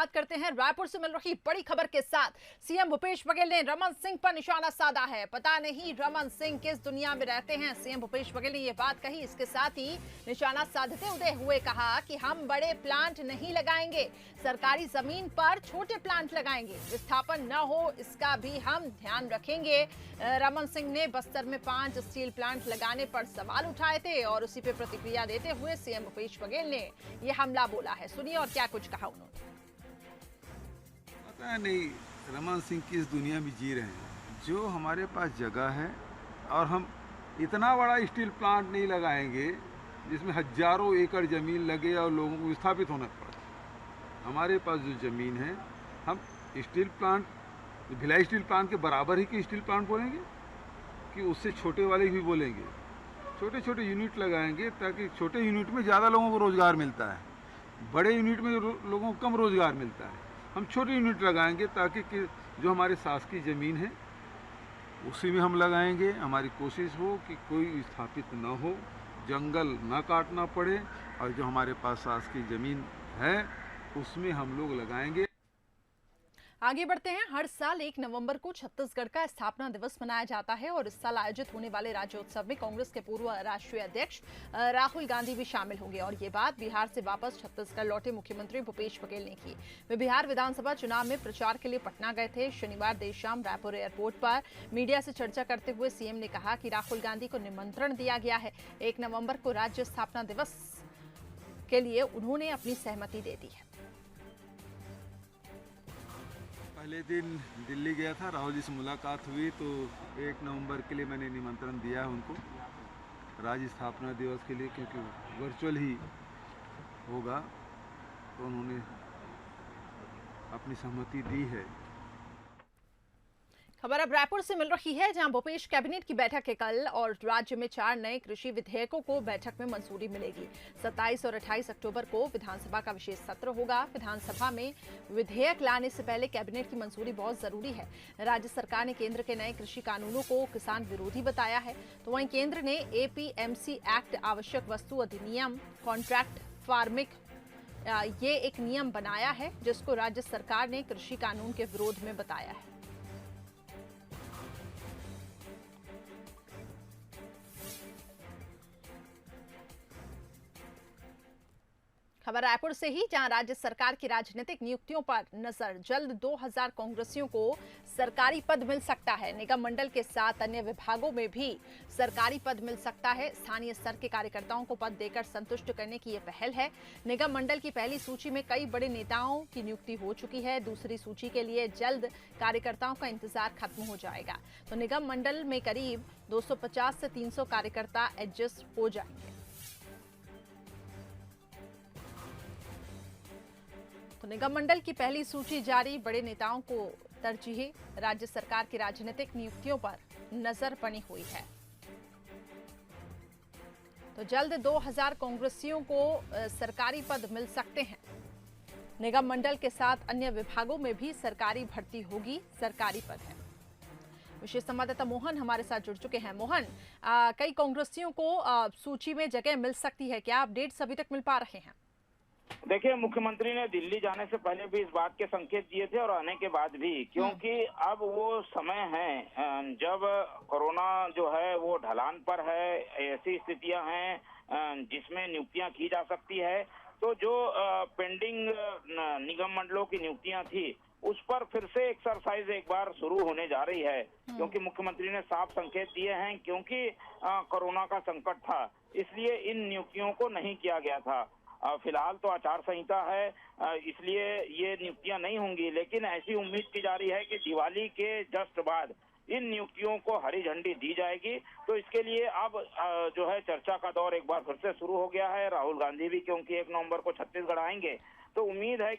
बात करते हैं रायपुर से मिल रही बड़ी खबर के साथ। सीएम भूपेश बघेल ने रमन सिंह पर निशाना साधा है। पता नहीं रमन सिंह किस दुनिया में रहते हैं। सीएम भूपेश बघेल ने यह बात कही। इसके साथ ही निशाना साधते हुए कहा कि हम बड़े प्लांट नहीं लगाएंगे, सरकारी जमीन पर छोटे प्लांट लगाएंगे, विस्थापन न हो इसका भी हम ध्यान रखेंगे। रमन सिंह ने बस्तर में 5 स्टील प्लांट लगाने पर सवाल उठाए थे और उसी पर प्रतिक्रिया देते हुए सीएम भूपेश बघेल ने यह हमला बोला है। सुनिए और क्या कुछ कहा उन्होंने। पता नहीं रमन सिंह किस दुनिया में जी रहे हैं। जो हमारे पास जगह है और हम इतना बड़ा स्टील प्लांट नहीं लगाएंगे जिसमें हजारों एकड़ ज़मीन लगे और लोगों को विस्थापित होना पड़े। हमारे पास जो ज़मीन है हम steel plant, Bhilai steel plant के बराबर ही के स्टील प्लांट बोलेंगे कि उससे छोटे वाले भी बोलेंगे। छोटे छोटे यूनिट लगाएंगे ताकि छोटे यूनिट में ज़्यादा लोगों को रोज़गार मिलता है, बड़े यूनिट में लोगों को कम रोज़गार मिलता है। हम छोटे यूनिट लगाएंगे ताकि कि जो हमारे शासकीय ज़मीन है उसी में हम लगाएंगे। हमारी कोशिश हो कि कोई स्थापित न हो, जंगल न काटना पड़े और जो हमारे पास शासकीय ज़मीन है उसमें हम लोग लगाएंगे। आगे बढ़ते हैं। हर साल 1 नवंबर को छत्तीसगढ़ का स्थापना दिवस मनाया जाता है और इस साल आयोजित होने वाले राज्योत्सव में कांग्रेस के पूर्व राष्ट्रीय अध्यक्ष राहुल गांधी भी शामिल होंगे। और ये बात बिहार से वापस छत्तीसगढ़ लौटे मुख्यमंत्री भूपेश बघेल ने की। वे बिहार विधानसभा चुनाव में प्रचार के लिए पटना गए थे। शनिवार देर शाम रायपुर एयरपोर्ट पर मीडिया से चर्चा करते हुए सीएम ने कहा कि राहुल गांधी को निमंत्रण दिया गया है। 1 नवंबर को राज्य स्थापना दिवस के लिए उन्होंने अपनी सहमति दे दी है। पहले दिन दिल्ली गया था, राहुल जी से मुलाकात हुई तो 1 नवंबर के लिए मैंने निमंत्रण दिया है उनको राज्य स्थापना दिवस के लिए, क्योंकि वर्चुअल ही होगा तो उन्होंने अपनी सहमति दी है। खबर अब रायपुर से मिल रही है, जहां भूपेश कैबिनेट की बैठक है कल और राज्य में 4 नए कृषि विधेयकों को बैठक में मंजूरी मिलेगी। 27 और 28 अक्टूबर को विधानसभा का विशेष सत्र होगा। विधानसभा में विधेयक लाने से पहले कैबिनेट की मंजूरी बहुत जरूरी है। राज्य सरकार ने केंद्र के नए कृषि कानूनों को किसान विरोधी बताया है, तो वहीं केंद्र ने एपीएमसी एक्ट, आवश्यक वस्तु अधिनियम, कॉन्ट्रैक्ट फार्मिंग ये एक नियम बनाया है जिसको राज्य सरकार ने कृषि कानून के विरोध में बताया है। खबर रायपुर से ही, जहां राज्य सरकार की राजनीतिक नियुक्तियों पर नजर। जल्द 2000 कांग्रेसियों को सरकारी पद मिल सकता है। निगम मंडल के साथ अन्य विभागों में भी सरकारी पद मिल सकता है। स्थानीय स्तर के कार्यकर्ताओं को पद देकर संतुष्ट करने की यह पहल है। निगम मंडल की पहली सूची में कई बड़े नेताओं की नियुक्ति हो चुकी है। दूसरी सूची के लिए जल्द कार्यकर्ताओं का इंतजार खत्म हो जाएगा, तो निगम मंडल में करीब 250 से 300 कार्यकर्ता एडजस्ट हो जाएंगे। तो निगम मंडल की पहली सूची जारी, बड़े नेताओं को तरजीह। राज्य सरकार की राजनीतिक नियुक्तियों पर नजर बनी हुई है। तो जल्द 2000 कांग्रेसियों को सरकारी पद मिल सकते हैं। निगम मंडल के साथ अन्य विभागों में भी सरकारी भर्ती होगी, सरकारी पद है। विशेष संवाददाता मोहन हमारे साथ जुड़ चुके हैं। मोहन, कई कांग्रेसियों को सूची में जगह मिल सकती है, क्या अपडेट्स अभी तक मिल पा रहे हैं? देखिए, मुख्यमंत्री ने दिल्ली जाने से पहले भी इस बात के संकेत दिए थे और आने के बाद भी, क्योंकि अब वो समय है जब कोरोना जो है वो ढलान पर है। ऐसी स्थितियां हैं जिसमें नियुक्तियां की जा सकती है। तो जो पेंडिंग निगम मंडलों की नियुक्तियां थी उस पर फिर से एक्सरसाइज एक बार शुरू होने जा रही है, क्योंकि मुख्यमंत्री ने साफ संकेत दिए हैं। क्योंकि कोरोना का संकट था, इसलिए इन नियुक्तियों को नहीं किया गया था। फिलहाल तो आचार संहिता है, इसलिए ये नियुक्तियां नहीं होंगी, लेकिन ऐसी उम्मीद की जा रही है कि दिवाली के जस्ट बाद इन नियुक्तियों को हरी झंडी दी जाएगी। तो इसके लिए अब जो है चर्चा का दौर एक बार फिर से शुरू हो गया है। राहुल गांधी भी क्योंकि 1 नवंबर को छत्तीसगढ़ आएंगे, तो उम्मीद है